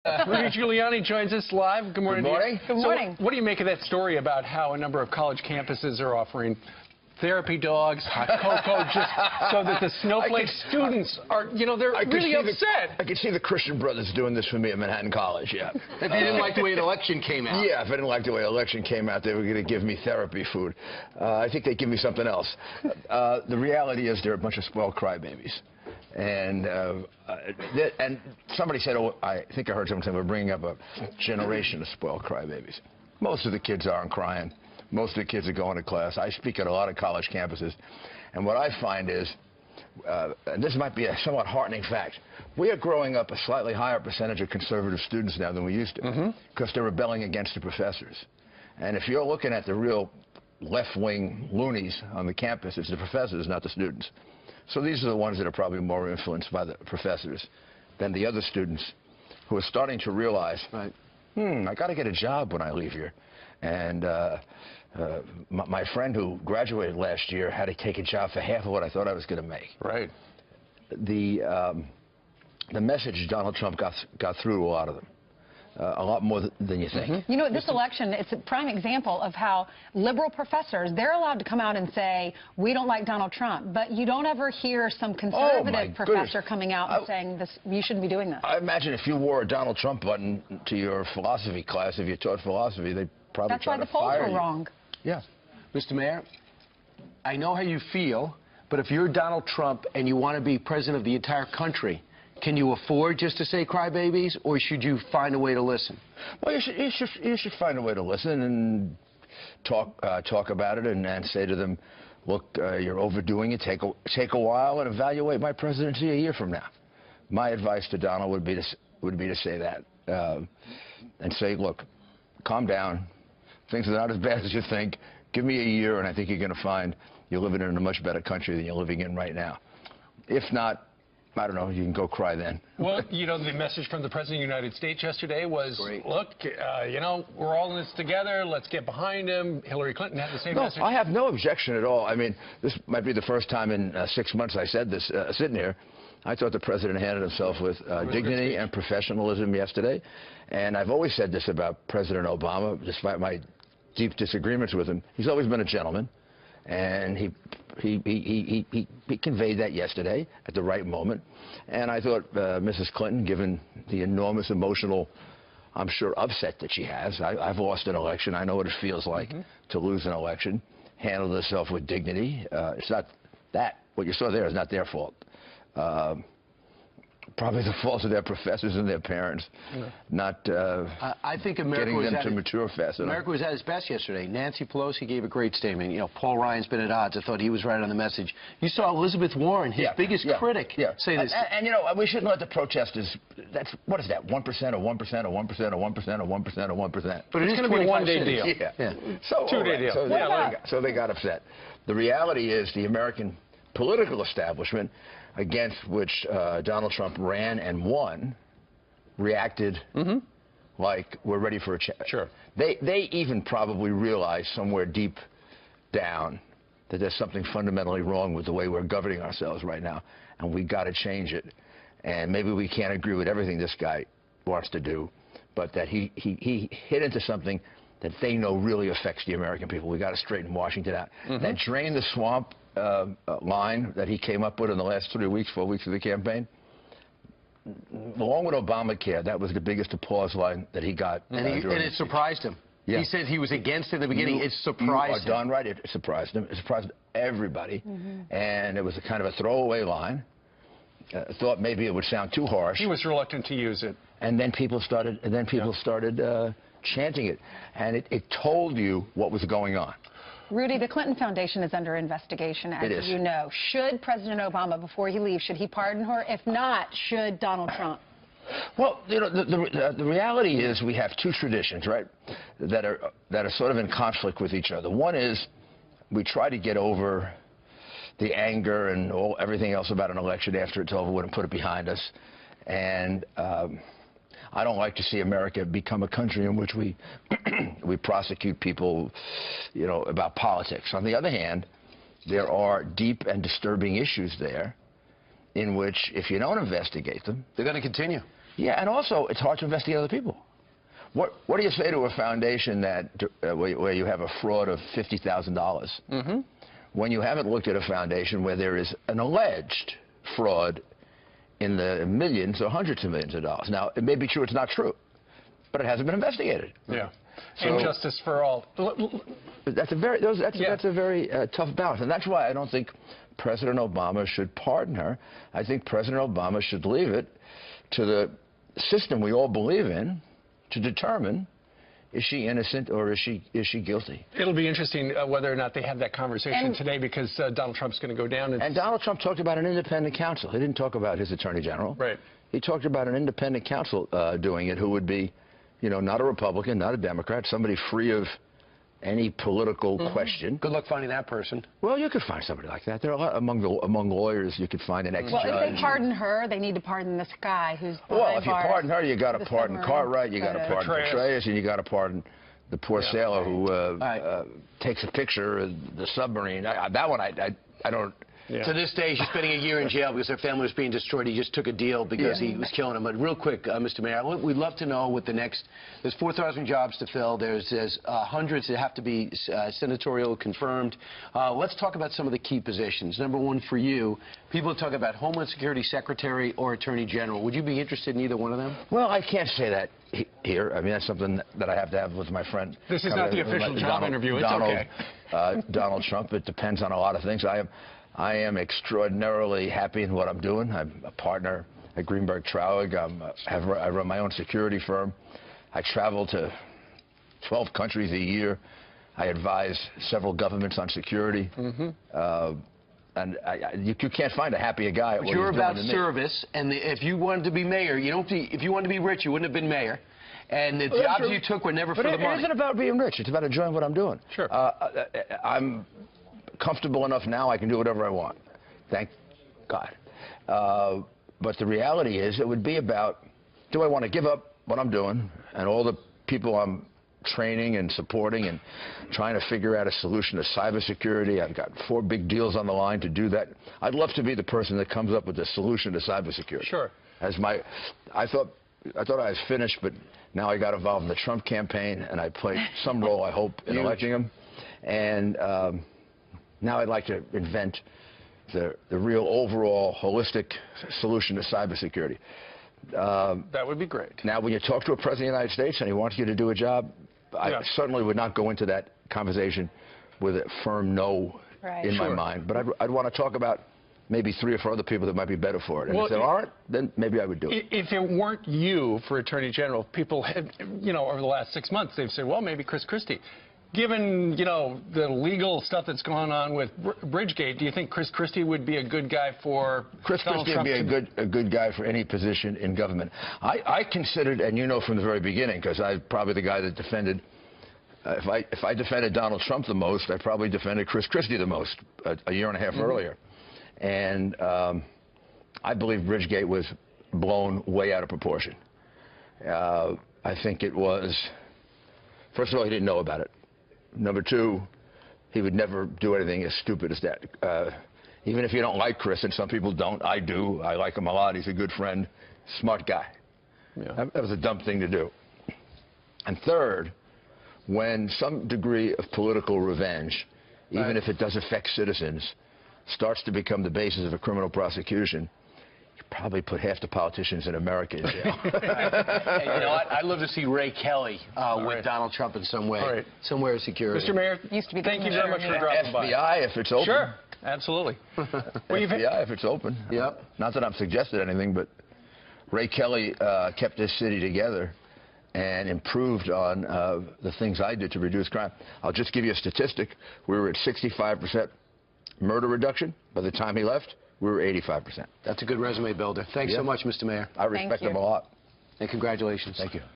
Rudy Giuliani joins us live. Good morning. Good morning. Good morning. So what do you make of that story about how a number of college campuses are offering therapy dogs, hot cocoa, just so that the snowflake students are, they're really upset. I could see the Christian Brothers doing this for me at Manhattan College, yeah. If you didn't like the way the election came out. Yeah, if I didn't like the way the election came out, they were going to give me therapy food. I think they'd give me something else. The reality is they're a bunch of spoiled crybabies. And somebody said, I think I heard someone say we're bringing up a generation of spoiled crybabies. Most of the kids aren't crying. Most of the kids are going to class. I speak at a lot of college campuses, and what I find is, and this might be a somewhat heartening fact, we are growing up a slightly higher percentage of conservative students now than we used to, because they're rebelling against the professors. And if you're looking at the real left-wing loonies on the campus, it's the professors, not the students. So these are the ones that are probably more influenced by the professors than the other students who are starting to realize, I got to get a job when I leave here. And my friend who graduated last year had to take a job for half of what I thought I was going to make. Right. The message Donald Trump got through to a lot of them. A lot more than you think. You know, this election, it's a prime example of how liberal professors, they're allowed to come out and say, we don't like Donald Trump, but you don't ever hear some conservative professor coming out and saying, this, you shouldn't be doing this. I imagine if you wore a Donald Trump button to your philosophy class, if you taught philosophy, they'd probably try to fire you. That's why the polls were wrong. Yeah. Mr. Mayor, I know how you feel, but if you're Donald Trump and you want to be president of the entire country, can you afford just to say crybabies, or should you find a way to listen? Well, you should find a way to listen and talk about it and say to them, look, you're overdoing it. Take a while and evaluate my presidency a year from now. My advice to Donald would be to say that and say, look, calm down. Things are not as bad as you think. Give me a year, and I think you're going to find you're living in a much better country than you're living in right now. If not, I don't know, you can go cry then. Well, the message from the President of the United States yesterday was, look, we're all in this together. Let's get behind him. Hillary Clinton had the same message. I have no objection at all. I mean, this might be the first time in 6 months I said this sitting here. I thought the President handled himself with dignity and professionalism yesterday. And I've always said this about President Obama, despite my deep disagreements with him. He's always been a gentleman. And he conveyed that yesterday at the right moment. And I thought Mrs. Clinton, given the enormous emotional, I'm sure, upset that she has, I've lost an election. I know what it feels like to lose an election. Handled herself with dignity. It's not that. What you saw there is not their fault. Probably the fault of their professors and their parents, not I think America getting them to mature fast enough. America was at its best yesterday. Nancy Pelosi gave a great statement. Paul Ryan's been at odds. I thought he was right on the message. You saw Elizabeth Warren, his biggest critic, say this. And we shouldn't let the protesters, what is that, 1% or 1% or 1% or 1% or 1% or 1% or 1%? But it's going to be a one-day deal. Yeah. So, two-day deal. So they got upset. The reality is the American political establishment, against which Donald Trump ran and won, reacted like we're ready for a change. Sure. They even probably realize somewhere deep down that there's something fundamentally wrong with the way we're governing ourselves right now, and we got to change it. And maybe we can't agree with everything this guy wants to do, but that he hit into something that they know really affects the American people. We got to straighten Washington out. That drain the swamp line that he came up with in the last 4 weeks of the campaign, along with Obamacare, that was the biggest applause line that he got. And it surprised him. Yeah. He said he was against it in the beginning. It surprised him. You are darn right. It surprised him. It surprised everybody. And it was a kind of a throwaway line. Thought maybe it would sound too harsh. He was reluctant to use it. And then people started. Chanting it, and it told you what was going on. Rudy, the Clinton Foundation is under investigation, as you know. Should President Obama, before he leaves, should he pardon her? If not, should Donald Trump? Well, the reality is we have two traditions, right, that are sort of in conflict with each other. One is we try to get over the anger and everything else about an election after it's over with and put it behind us. And I don't like to see America become a country in which we prosecute people, about politics. On the other hand, there are deep and disturbing issues there in which, if you don't investigate them, they're going to continue. Yeah, and also it's hard to investigate other people. What do you say to a foundation that where you have a fraud of $50,000 when you haven't looked at a foundation where there is an alleged fraud in the millions or hundreds of millions of dollars? Now, it may be true, it's not true, but it hasn't been investigated. Yeah. So, and justice for all. That's a very tough balance, and that's why I don't think President Obama should pardon her. I think President Obama should leave it to the system we all believe in to determine, is she innocent or is she guilty? It'll be interesting whether or not they have that conversation today, because Donald Trump's going to go down. And Donald Trump talked about an independent counsel. He didn't talk about his attorney general. Right. He talked about an independent counsel doing it, who would be, not a Republican, not a Democrat, somebody free of any political question. Good luck finding that person. Well, you could find somebody like that. There are a lot among lawyers. You could find an ex-judge. Well, if they pardon her, they need to pardon this guy who's behind Well, if you bars, pardon her, you got to pardon Cartwright, you got to pardon Petraeus, and you got to pardon the poor sailor who takes a picture of the submarine. That one, I don't. Yeah. To this day, she's spending a year in jail because her family was being destroyed. He just took a deal because he was killing them. But real quick, Mr. Mayor, we'd love to know what the next. There's 4,000 jobs to fill. There's hundreds that have to be senatorial confirmed. Let's talk about some of the key positions. Number one for you, people talk about Homeland Security Secretary or Attorney General. Would you be interested in either one of them? Well, I can't say that here. I mean, that's something that I have to have with my friend. This is not the official job interview. It's okay. Donald Trump. It depends on a lot of things. I am extraordinarily happy in what I'm doing. I'm a partner at Greenberg Traurig. I run my own security firm. I travel to 12 countries a year. I advise several governments on security. And you can't find a happier guy. But you're about service, and if you wanted to be mayor, if you wanted to be rich, you wouldn't have been mayor. And the jobs you took were never for the money. But it isn't about being rich. It's about enjoying what I'm doing. Sure. I'm comfortable enough now I can do whatever I want. Thank God. But the reality is, it would be about, do I want to give up what I'm doing and all the people I'm training and supporting and trying to figure out a solution to cybersecurity? I've got 4 big deals on the line to do that. I'd love to be the person that comes up with a solution to cybersecurity. Sure. I thought I was finished, but now I got involved in the Trump campaign, and I played some role, I hope, in electing him. And now I'd like to invent the real overall holistic solution to cybersecurity. That would be great. Now, when you talk to a president of the United States and he wants you to do a job, I certainly would not go into that conversation with a firm no in my mind. But I'd want to talk about maybe 3 or 4 other people that might be better for it. And if there aren't, then maybe I would do it. If it weren't you for Attorney General, people had, over the last 6 months, they've said, well, maybe Chris Christie. Given, the legal stuff that's going on with Bridgegate, do you think Chris Christie would be a good guy for Chris Christie would be a good guy for any position in government. I considered, and from the very beginning, because I'm probably the guy that defended, if I defended Donald Trump the most, I probably defended Chris Christie the most a year and a half earlier. And I believe Bridgegate was blown way out of proportion. I think it was, first of all, he didn't know about it. Number 2, he would never do anything as stupid as that. Even if you don't like Chris, and some people don't, I do. I like him a lot. He's a good friend, smart guy. Yeah. That was a dumb thing to do. And third, when some degree of political revenge, even if it does affect citizens, starts to become the basis of a criminal prosecution, you probably put half the politicians in America in jail. Hey, I'd love to see Ray Kelly with Donald Trump in some way, somewhere in security. Mr. Mayor, thank you very much for dropping by. FBI, if it's open. Sure, absolutely. FBI, if it's open. Yep. Not that I've suggested anything, but Ray Kelly kept this city together and improved on the things I did to reduce crime. I'll just give you a statistic. We were at 65% murder reduction. By the time he left, we were 85%. That's a good resume builder. Thanks so much, Mr. Mayor. I respect him a lot. And congratulations. Thank you.